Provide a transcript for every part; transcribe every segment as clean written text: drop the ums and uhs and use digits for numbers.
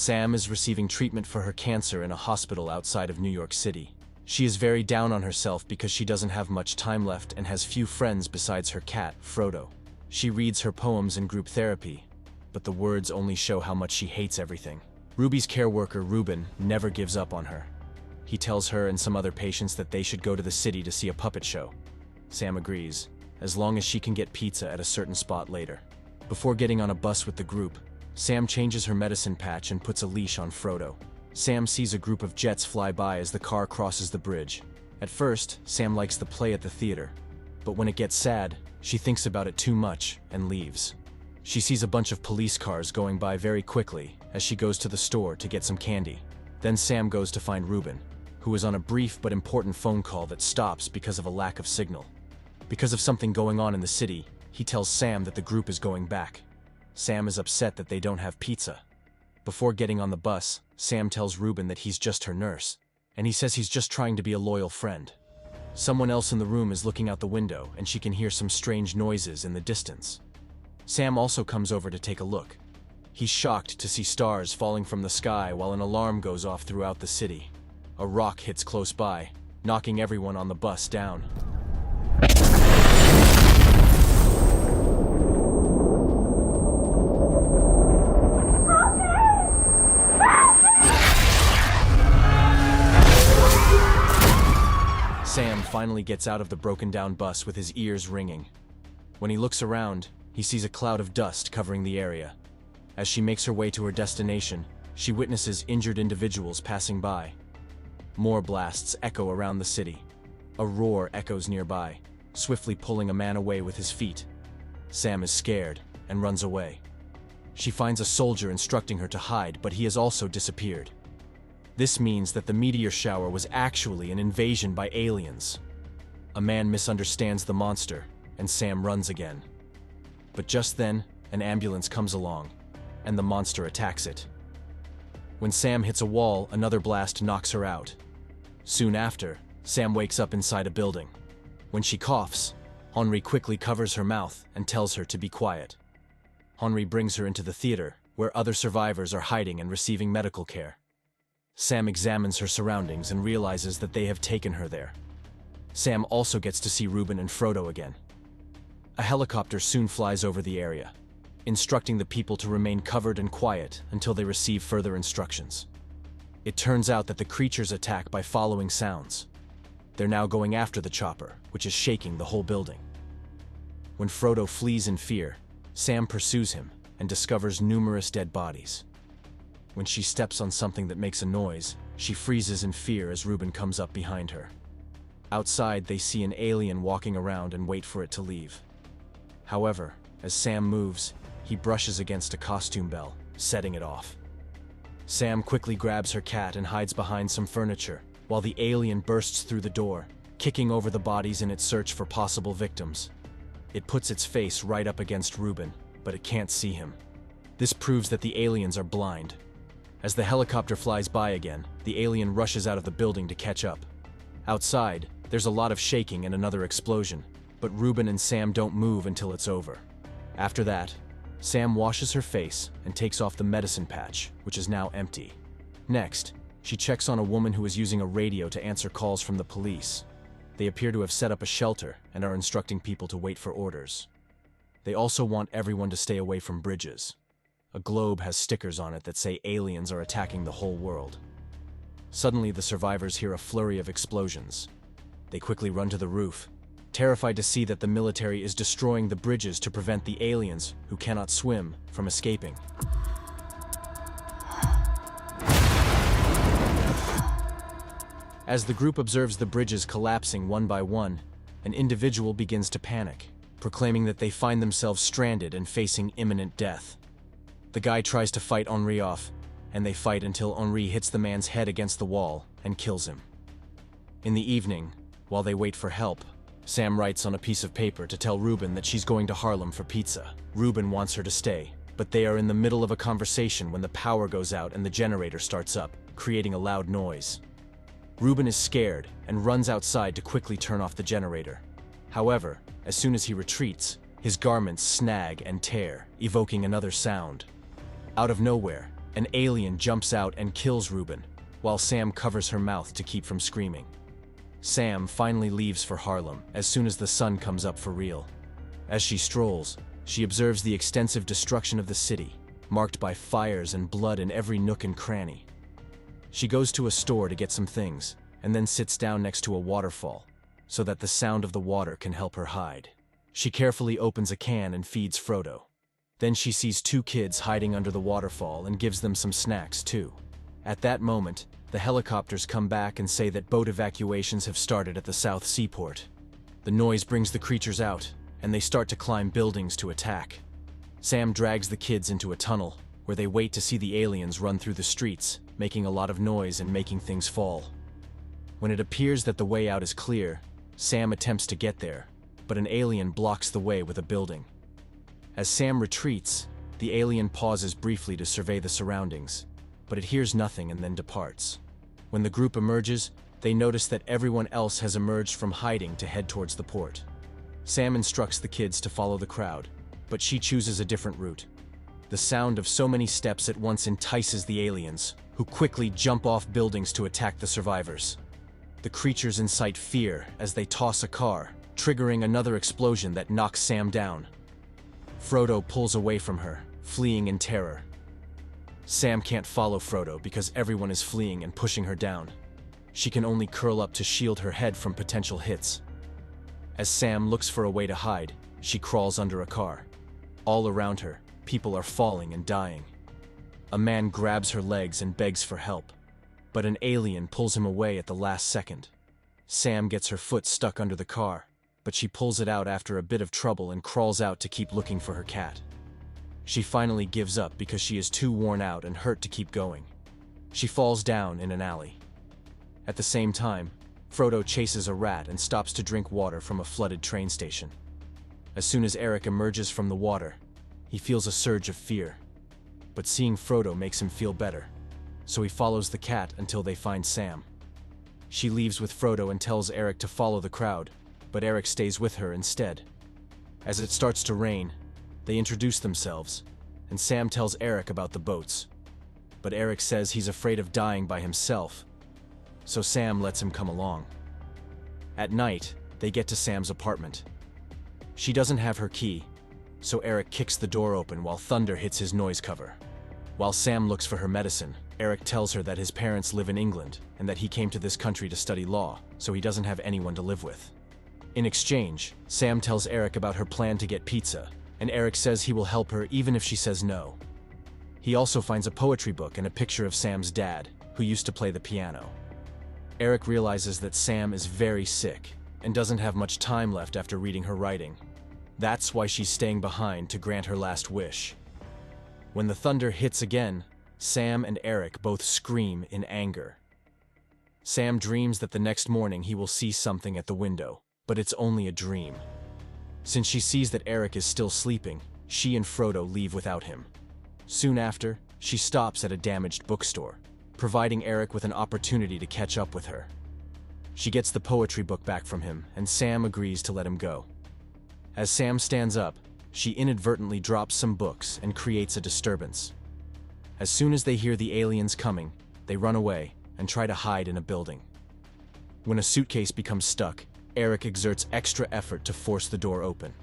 Sam is receiving treatment for her cancer in a hospital outside of New York City. She is very down on herself because she doesn't have much time left and has few friends besides her cat, Frodo. She reads her poems in group therapy, but the words only show how much she hates everything. Ruby's care worker, Ruben, never gives up on her. He tells her and some other patients that they should go to the city to see a puppet show. Sam agrees, as long as she can get pizza at a certain spot later. Before getting on a bus with the group, Sam changes her medicine patch and puts a leash on Frodo. Sam sees a group of jets fly by as the car crosses the bridge. At first, Sam likes the play at the theater, but when it gets sad, she thinks about it too much and leaves. She sees a bunch of police cars going by very quickly as she goes to the store to get some candy. Then Sam goes to find Ruben, who is on a brief but important phone call that stops because of a lack of signal. Because of something going on in the city, he tells Sam that the group is going back. Sam is upset that they don't have pizza. Before getting on the bus, Sam tells Ruben that he's just her nurse, and he says he's just trying to be a loyal friend. Someone else in the room is looking out the window, and she can hear some strange noises in the distance. Sam also comes over to take a look. He's shocked to see stars falling from the sky while an alarm goes off throughout the city. A rock hits close by, knocking everyone on the bus down. Sam finally gets out of the broken-down bus with his ears ringing. When he looks around, he sees a cloud of dust covering the area. As she makes her way to her destination, she witnesses injured individuals passing by. More blasts echo around the city. A roar echoes nearby, swiftly pulling a man away with his feet. Sam is scared and runs away. She finds a soldier instructing her to hide, but he has also disappeared. This means that the meteor shower was actually an invasion by aliens. A man misunderstands the monster, and Sam runs again. But just then, an ambulance comes along, and the monster attacks it. When Sam hits a wall, another blast knocks her out. Soon after, Sam wakes up inside a building. When she coughs, Henri quickly covers her mouth and tells her to be quiet. Henri brings her into the theater, where other survivors are hiding and receiving medical care. Sam examines her surroundings and realizes that they have taken her there. Sam also gets to see Ruben and Frodo again. A helicopter soon flies over the area, instructing the people to remain covered and quiet until they receive further instructions. It turns out that the creatures attack by following sounds. They're now going after the chopper, which is shaking the whole building. When Frodo flees in fear, Sam pursues him and discovers numerous dead bodies. When she steps on something that makes a noise, she freezes in fear as Ruben comes up behind her. Outside, they see an alien walking around and wait for it to leave. However, as Sam moves, he brushes against a costume bell, setting it off. Sam quickly grabs her cat and hides behind some furniture, while the alien bursts through the door, kicking over the bodies in its search for possible victims. It puts its face right up against Ruben, but it can't see him. This proves that the aliens are blind. As the helicopter flies by again, the alien rushes out of the building to catch up. Outside, there's a lot of shaking and another explosion, but Ruben and Sam don't move until it's over. After that, Sam washes her face and takes off the medicine patch, which is now empty. Next, she checks on a woman who is using a radio to answer calls from the police. They appear to have set up a shelter and are instructing people to wait for orders. They also want everyone to stay away from bridges. A globe has stickers on it that say aliens are attacking the whole world. Suddenly, the survivors hear a flurry of explosions. They quickly run to the roof, terrified to see that the military is destroying the bridges to prevent the aliens, who cannot swim, from escaping. As the group observes the bridges collapsing one by one, an individual begins to panic, proclaiming that they find themselves stranded and facing imminent death. The guy tries to fight Henri off, and they fight until Henri hits the man's head against the wall and kills him. In the evening, while they wait for help, Sam writes on a piece of paper to tell Ruben that she's going to Harlem for pizza. Ruben wants her to stay, but they are in the middle of a conversation when the power goes out and the generator starts up, creating a loud noise. Ruben is scared and runs outside to quickly turn off the generator. However, as soon as he retreats, his garments snag and tear, evoking another sound. Out of nowhere, An alien jumps out and kills Ruben, while Sam covers her mouth to keep from screaming. Sam finally leaves for Harlem as soon as the sun comes up for real. As she strolls, she observes the extensive destruction of the city, marked by fires and blood in every nook and cranny. She goes to a store to get some things, and then sits down next to a waterfall, so that the sound of the water can help her hide. She carefully opens a can and feeds Frodo. Then she sees two kids hiding under the waterfall and gives them some snacks too. At that moment, the helicopters come back and say that boat evacuations have started at the South Seaport. The noise brings the creatures out, and they start to climb buildings to attack. Sam drags the kids into a tunnel, where they wait to see the aliens run through the streets, making a lot of noise and making things fall. When it appears that the way out is clear, Sam attempts to get there, but an alien blocks the way with a building. As Sam retreats, the alien pauses briefly to survey the surroundings, but it hears nothing and then departs. When the group emerges, they notice that everyone else has emerged from hiding to head towards the port. Sam instructs the kids to follow the crowd, but she chooses a different route. The sound of so many steps at once entices the aliens, who quickly jump off buildings to attack the survivors. The creatures incite fear as they toss a car, triggering another explosion that knocks Sam down. Frodo pulls away from her, fleeing in terror. Sam can't follow Frodo because everyone is fleeing and pushing her down. She can only curl up to shield her head from potential hits. As Sam looks for a way to hide, she crawls under a car. All around her, people are falling and dying. A man grabs her legs and begs for help, but an alien pulls him away at the last second. Sam gets her foot stuck under the car, but she pulls it out after a bit of trouble and crawls out to keep looking for her cat. She finally gives up because she is too worn out and hurt to keep going. She falls down in an alley. At the same time, Frodo chases a rat and stops to drink water from a flooded train station. As soon as Eric emerges from the water, he feels a surge of fear. But seeing Frodo makes him feel better, so he follows the cat until they find Sam. She leaves with Frodo and tells Eric to follow the crowd, but Eric stays with her instead. As it starts to rain, they introduce themselves, and Sam tells Eric about the boats. But Eric says he's afraid of dying by himself, so Sam lets him come along. At night, they get to Sam's apartment. She doesn't have her key, so Eric kicks the door open while thunder hits his noise cover. While Sam looks for her medicine, Eric tells her that his parents live in England and that he came to this country to study law, so he doesn't have anyone to live with. In exchange, Sam tells Eric about her plan to get pizza, and Eric says he will help her even if she says no. He also finds a poetry book and a picture of Sam's dad, who used to play the piano. Eric realizes that Sam is very sick and doesn't have much time left after reading her writing. That's why she's staying behind to grant her last wish. When the thunder hits again, Sam and Eric both scream in anger. Sam dreams that the next morning he will see something at the window, but it's only a dream. Since she sees that Eric is still sleeping, she and Frodo leave without him. Soon after, she stops at a damaged bookstore, providing Eric with an opportunity to catch up with her. She gets the poetry book back from him, and Sam agrees to let him go. As Sam stands up, she inadvertently drops some books and creates a disturbance. As soon as they hear the aliens coming, they run away and try to hide in a building. When a suitcase becomes stuck, Eric exerts extra effort to force the door open.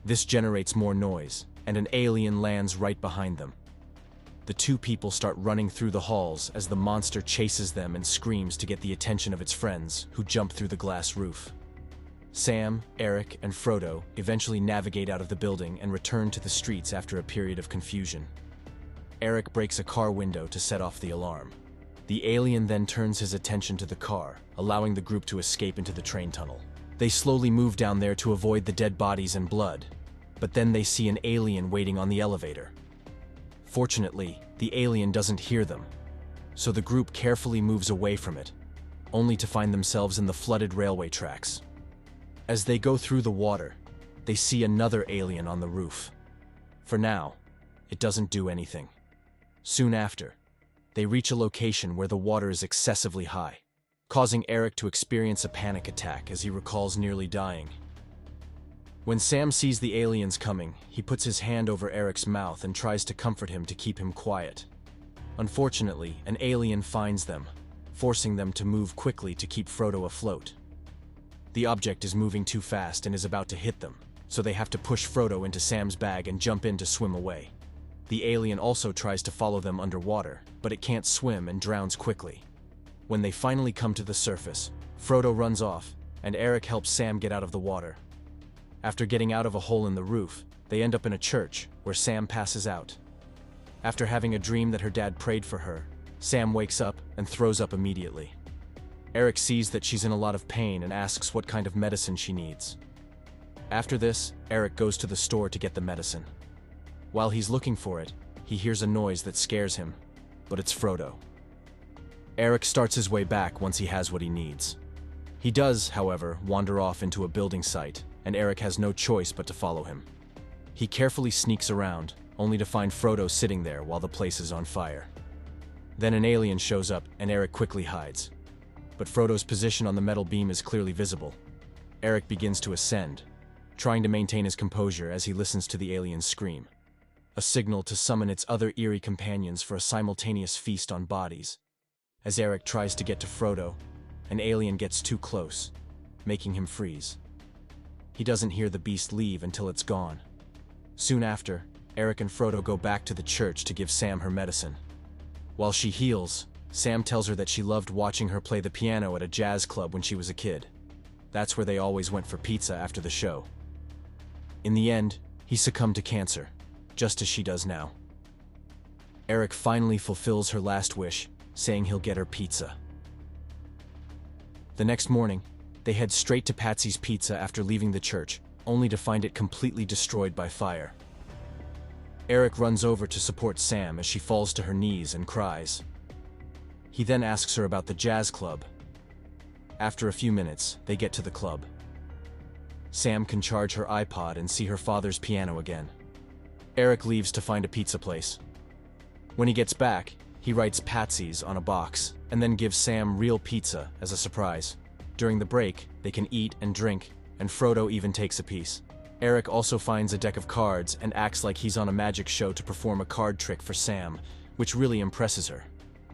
This generates more noise, and an alien lands right behind them. The two people start running through the halls as the monster chases them and screams to get the attention of its friends, who jump through the glass roof. Sam, Eric, and Frodo eventually navigate out of the building and return to the streets after a period of confusion. Eric breaks a car window to set off the alarm. The alien then turns his attention to the car, allowing the group to escape into the train tunnel. They slowly move down there to avoid the dead bodies and blood, but then they see an alien waiting on the elevator. Fortunately, the alien doesn't hear them, so the group carefully moves away from it, only to find themselves in the flooded railway tracks. As they go through the water, they see another alien on the roof. For now, it doesn't do anything. Soon after, they reach a location where the water is excessively high, causing Eric to experience a panic attack as he recalls nearly dying. When Sam sees the aliens coming, he puts his hand over Eric's mouth and tries to comfort him to keep him quiet. Unfortunately, an alien finds them, forcing them to move quickly to keep Frodo afloat. The object is moving too fast and is about to hit them, so they have to push Frodo into Sam's bag and jump in to swim away. The alien also tries to follow them underwater, but it can't swim and drowns quickly. When they finally come to the surface, Frodo runs off, and Eric helps Sam get out of the water. After getting out of a hole in the roof, they end up in a church, where Sam passes out. After having a dream that her dad prayed for her, Sam wakes up and throws up immediately. Eric sees that she's in a lot of pain and asks what kind of medicine she needs. After this, Eric goes to the store to get the medicine. While he's looking for it, he hears a noise that scares him, but it's Frodo. Eric starts his way back once he has what he needs. He does, however, wander off into a building site, and Eric has no choice but to follow him. He carefully sneaks around, only to find Frodo sitting there while the place is on fire. Then an alien shows up, and Eric quickly hides. But Frodo's position on the metal beam is clearly visible. Eric begins to ascend, trying to maintain his composure as he listens to the alien's scream, a signal to summon its other eerie companions for a simultaneous feast on bodies. As Eric tries to get to Frodo, an alien gets too close, making him freeze. He doesn't hear the beast leave until it's gone. Soon after, Eric and Frodo go back to the church to give Sam her medicine. While she heals, Sam tells her that she loved watching her play the piano at a jazz club when she was a kid. That's where they always went for pizza after the show. In the end, he succumbed to cancer, just as she does now. Eric finally fulfills her last wish, saying he'll get her pizza. The next morning, they head straight to Patsy's Pizza after leaving the church, only to find it completely destroyed by fire. Eric runs over to support Sam as she falls to her knees and cries. He then asks her about the jazz club. After a few minutes, they get to the club. Sam can charge her iPod and see her father's piano again. Eric leaves to find a pizza place. When he gets back, he writes Patsy's on a box, and then gives Sam real pizza as a surprise. During the break, they can eat and drink, and Frodo even takes a piece. Eric also finds a deck of cards and acts like he's on a magic show to perform a card trick for Sam, which really impresses her.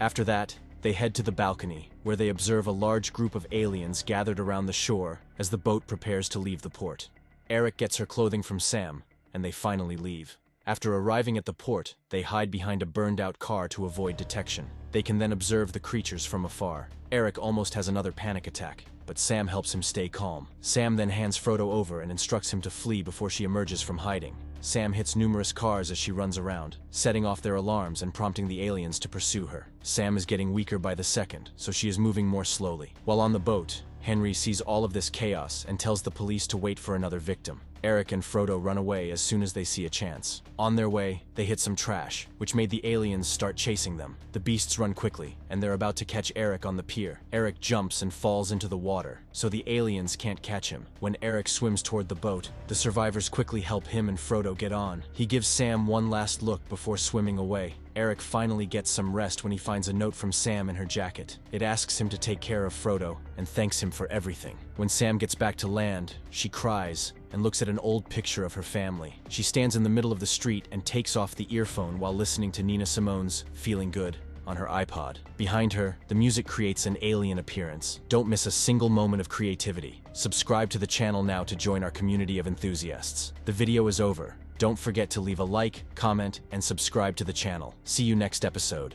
After that, they head to the balcony, where they observe a large group of aliens gathered around the shore as the boat prepares to leave the port. Eric gets her clothing from Sam, and they finally leave. After arriving at the port, they hide behind a burned-out car to avoid detection. They can then observe the creatures from afar. Eric almost has another panic attack, but Sam helps him stay calm. Sam then hands Frodo over and instructs him to flee before she emerges from hiding. Sam hits numerous cars as she runs around, setting off their alarms and prompting the aliens to pursue her. Sam is getting weaker by the second, so she is moving more slowly. While on the boat, Henry sees all of this chaos and tells the police to wait for another victim. Eric and Frodo run away as soon as they see a chance. On their way, they hit some trash, which made the aliens start chasing them. The beasts run quickly, and they're about to catch Eric on the pier. Eric jumps and falls into the water, so the aliens can't catch him. When Eric swims toward the boat, the survivors quickly help him and Frodo get on. He gives Sam one last look before swimming away. Eric finally gets some rest when he finds a note from Sam in her jacket. It asks him to take care of Frodo and thanks him for everything. When Sam gets back to land, she cries and looks at an old picture of her family. She stands in the middle of the street and takes off the earphone while listening to Nina Simone's Feeling Good on her iPod. Behind her, the music creates an alien appearance. Don't miss a single moment of creativity. Subscribe to the channel now to join our community of enthusiasts. The video is over. Don't forget to leave a like, comment, and subscribe to the channel. See you next episode.